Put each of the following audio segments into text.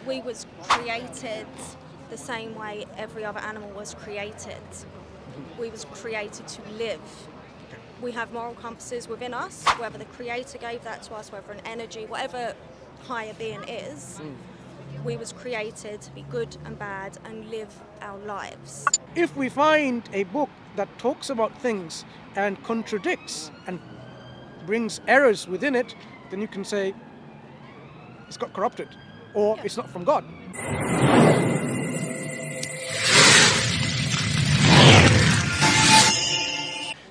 we was created the same way every other animal was created. We was created to live. We have moral compasses within us, whether the Creator gave that to us, whether an energy, whatever higher being is. We was created to be good and bad and live our lives. If we find a book that talks about things and contradicts and brings errors within it, then you can say it's got corrupted or it's not from God.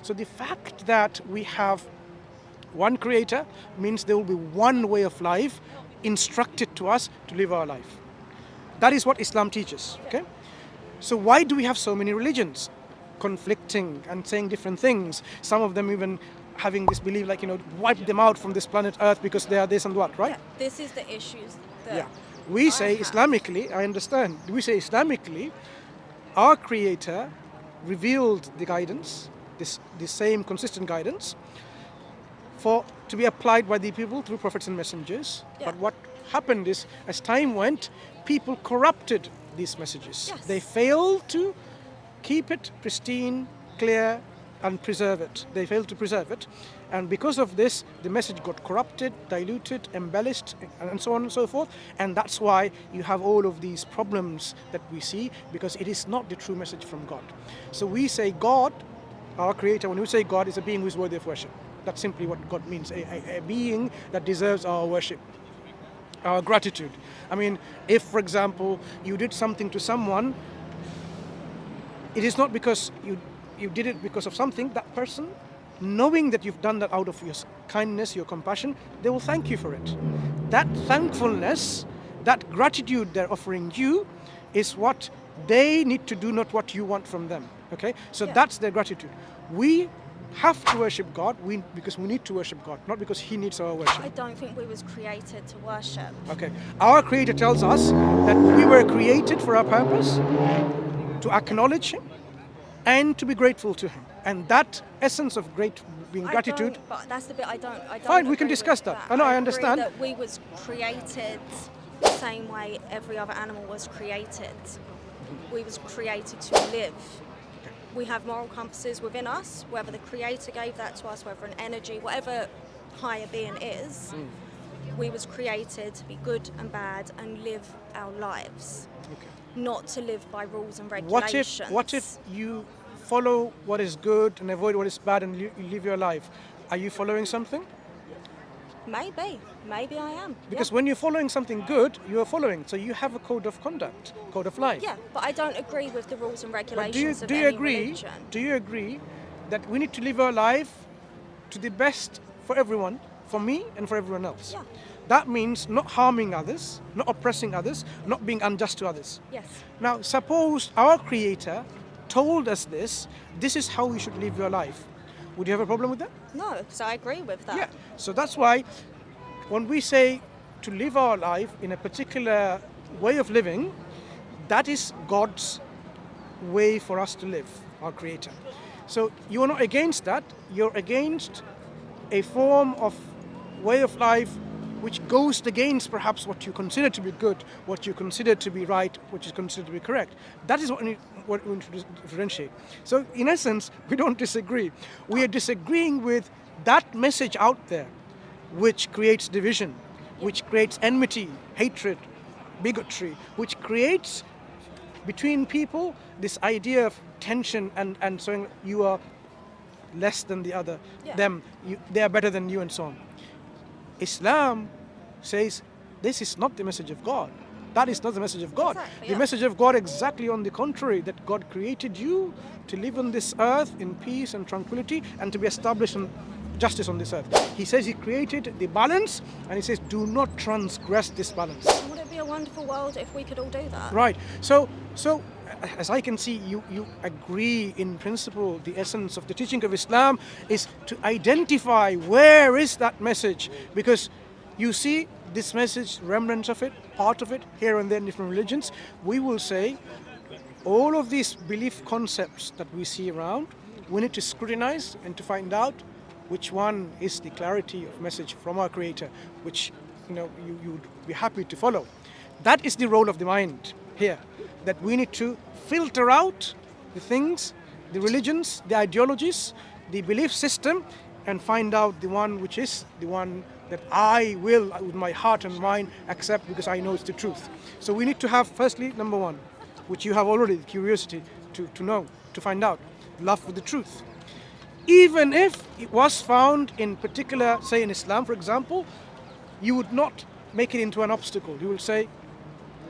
So the fact that we have one Creator means there will be one way of life instructed to us to live our life. That is what Islam teaches. Okay? So why do we have so many religions conflicting and saying different things? Some of them even having this belief like, wipe them out from this planet Earth because they are this and what, right? Yeah, this is the issues that We say Islamically, I understand, we say Islamically, our Creator revealed the guidance, the same consistent guidance, to be applied by the people through prophets and messengers. Yeah. But what happened is, as time went, people corrupted these messages. Yes. They failed to keep it pristine, clear, and preserve it. They failed to preserve it. And because of this, the message got corrupted, diluted, embellished, and so on and so forth. And that's why you have all of these problems that we see, because it is not the true message from God. So we say God, our Creator, when we say God, is a being who is worthy of worship. That's simply what God means, a being that deserves our worship, our gratitude. I mean, if, for example, you did something to someone, it is not because you did it because of something. That person, knowing that you've done that out of your kindness, your compassion, they will thank you for it. That thankfulness, that gratitude they're offering you is what they need to do, not what you want from them. Okay? So that's their gratitude. We have to worship God because we need to worship God, not because He needs our worship. I don't think we was created to worship. Okay. Our Creator tells us that we were created for our purpose, to acknowledge Him and to be grateful to Him. And that essence of being gratitude. But that's the bit I don't. Fine, we can discuss that. I know, I agree understand. that we was created the same way every other animal was created. We was created to live. We have moral compasses within us, whether the Creator gave that to us, whether an energy, whatever higher being is. We was created to be good and bad and live our lives, not to live by rules and regulations. What if you follow what is good and avoid what is bad and you live your life? Are you following something? Maybe I am. Because when you're following something good, you are following. So you have a code of conduct, code of life. Yeah, but I don't agree with the rules and But regulations of do you any agree? religion. Do you agree that we need to live our life to the best for everyone, for me and for everyone else? Yeah. That means not harming others, not oppressing others, not being unjust to others. Yes. Now, suppose our Creator told us this is how we should live your life. Would you have a problem with that? No, because I agree with that. Yeah. So that's why when we say to live our life in a particular way of living, that is God's way for us to live, our Creator. So you are not against that, you're against a form of way of life which goes against perhaps what you consider to be good, what you consider to be right, what you consider to be correct. That is what we need to differentiate. So in essence, we don't disagree. We are disagreeing with that message out there which creates division, which creates enmity, hatred, bigotry, which creates between people this idea of tension and saying you are less than the other, they are better than you and so on. Islam says this is not the message of God. That is not the message of God. Exactly, The message of God exactly on the contrary, that God created you to live on this earth in peace and tranquility and to be established in justice on this earth. He says He created the balance and He says do not transgress this balance. Would it be a wonderful world if we could all do that? Right. So as I can see, you agree in principle the essence of the teaching of Islam is to identify where is that message, because you see this message, remnants of it, part of it, here and there in different religions. We will say all of these belief concepts that we see around, we need to scrutinize and to find out which one is the clarity of message from our Creator, which you would be happy to follow. That is the role of the mind here, that we need to filter out the things, the religions, the ideologies, the belief system, and find out the one which is the one that I will, with my heart and mind, accept because I know it's the truth. So we need to have, firstly, number one, which you have already, the curiosity to know, to find out, love for the truth. Even if it was found in particular, say in Islam, for example, you would not make it into an obstacle. You will say,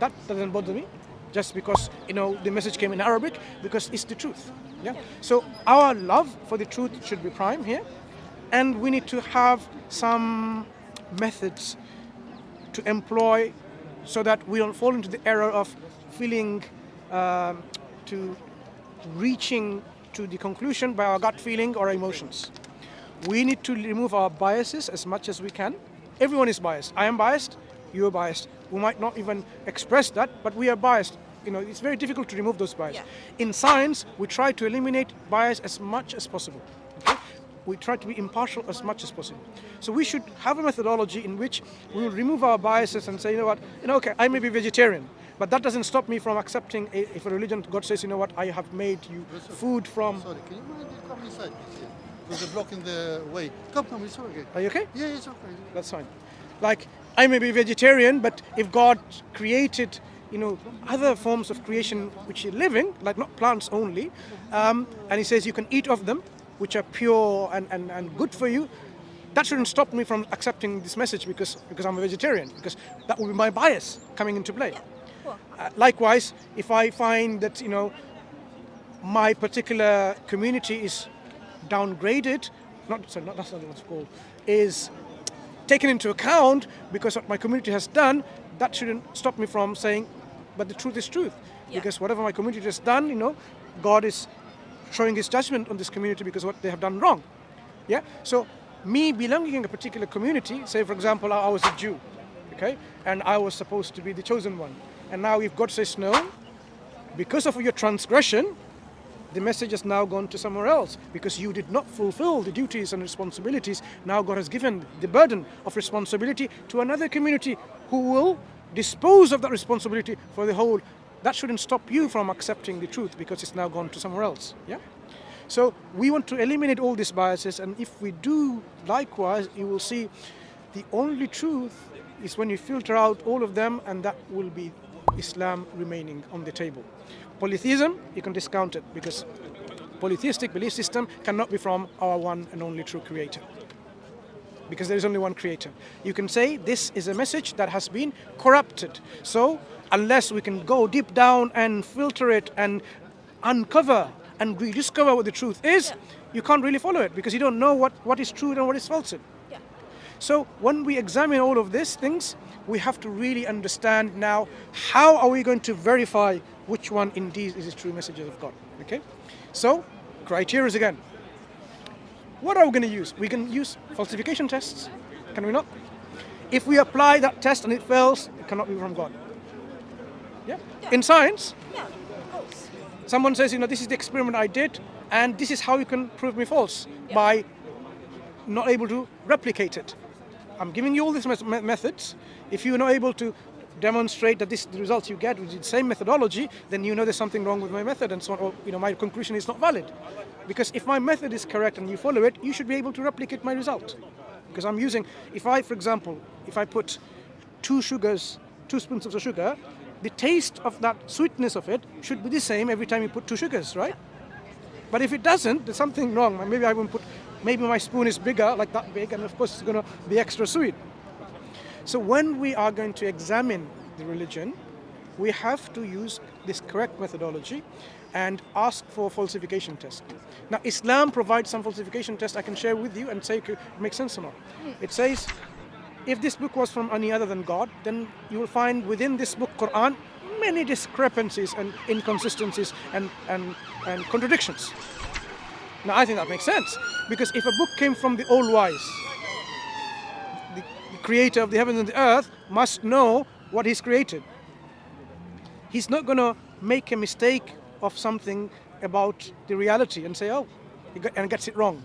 that doesn't bother me, just because the message came in Arabic, because it's the truth. Yeah. So our love for the truth should be prime here, and we need to have some methods to employ so that we don't fall into the error of feeling to reaching to the conclusion by our gut feeling or emotions. We need to remove our biases as much as we can. Everyone is biased. I am biased, you are biased. We might not even express that, but we are biased. It's very difficult to remove those biases. In science, we try to eliminate bias as much as possible. Okay? We try to be impartial as much as possible. So we should have a methodology in which we will remove our biases and say, okay, I may be vegetarian, but that doesn't stop me from accepting if a religion, God says, I have made you food from... Sorry, can you mind come inside, please? There's a block in the way. Come, it's okay. Are you okay? Yeah, it's okay. That's fine. Like, I may be vegetarian, but if God created, other forms of creation which are living, like not plants only, and He says you can eat of them, which are pure and good for you, that shouldn't stop me from accepting this message because I'm a vegetarian, because that will be my bias coming into play. Likewise, if I find that, my particular community is downgraded, that's not what it's called, is taken into account because what my community has done, that shouldn't stop me from saying, but the truth is truth. Because whatever my community has done, God is showing His judgment on this community because what they have done wrong. Yeah. So me belonging in a particular community, say for example, I was a Jew, okay, and I was supposed to be the chosen one, and now if God says no, because of your transgression, the message has now gone to somewhere else because you did not fulfill the duties and responsibilities. Now God has given the burden of responsibility to another community who will dispose of that responsibility for the whole. That shouldn't stop you from accepting the truth because it's now gone to somewhere else. Yeah. So we want to eliminate all these biases, and if we do likewise, you will see the only truth is when you filter out all of them, and that will be Islam remaining on the table. Polytheism, you can discount it because polytheistic belief system cannot be from our one and only true creator, because there is only one creator. You can say this is a message that has been corrupted. So unless we can go deep down and filter it and uncover and rediscover what the truth is, you can't really follow it because you don't know what is true and what is false. So when we examine all of these things, we have to really understand now how are we going to verify which one indeed is the true messages of God. Okay? So, criteria again. What are we going to use? We can use falsification tests, can we not? If we apply that test and it fails, it cannot be from God. Yeah? In science, of course. someone says, this is the experiment I did, and this is how you can prove me false by not able to replicate it. I'm giving you all these methods. If you're not able to demonstrate that the results you get with the same methodology, then there's something wrong with my method and so on, or my conclusion is not valid. Because if my method is correct and you follow it, you should be able to replicate my result. Because I'm using, for example, if I put 2 spoons of sugar, the taste of that sweetness of it should be the same every time you put 2 sugars, right? But if it doesn't, there's something wrong. Maybe my spoon is bigger, like that big, and of course it's going to be extra sweet. So when we are going to examine the religion, we have to use this correct methodology and ask for falsification tests. Now, Islam provides some falsification tests I can share with you and say it makes sense or not. It says, if this book was from any other than God, then you will find within this book, Quran, many discrepancies and inconsistencies and contradictions. Now, I think that makes sense, because if a book came from the DawahWise, the creator of the heavens and the earth must know what he's created. He's not going to make a mistake of something about the reality and say, and gets it wrong.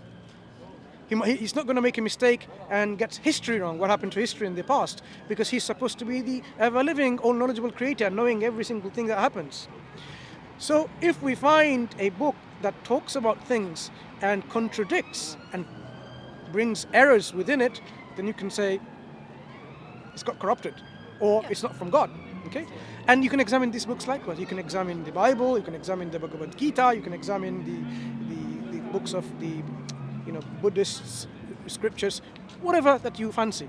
He's not going to make a mistake and get history wrong, what happened to history in the past, because he's supposed to be the ever-living, all-knowledgeable creator, knowing every single thing that happens. So if we find a book that talks about things and contradicts and brings errors within it, then you can say it's got corrupted, or it's not from God. Okay, and you can examine these books likewise. You can examine the Bible, you can examine the Bhagavad Gita, you can examine the books of the Buddhist scriptures, whatever that you fancy.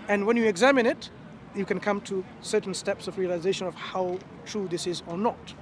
And when you examine it, you can come to certain steps of realization of how true this is or not.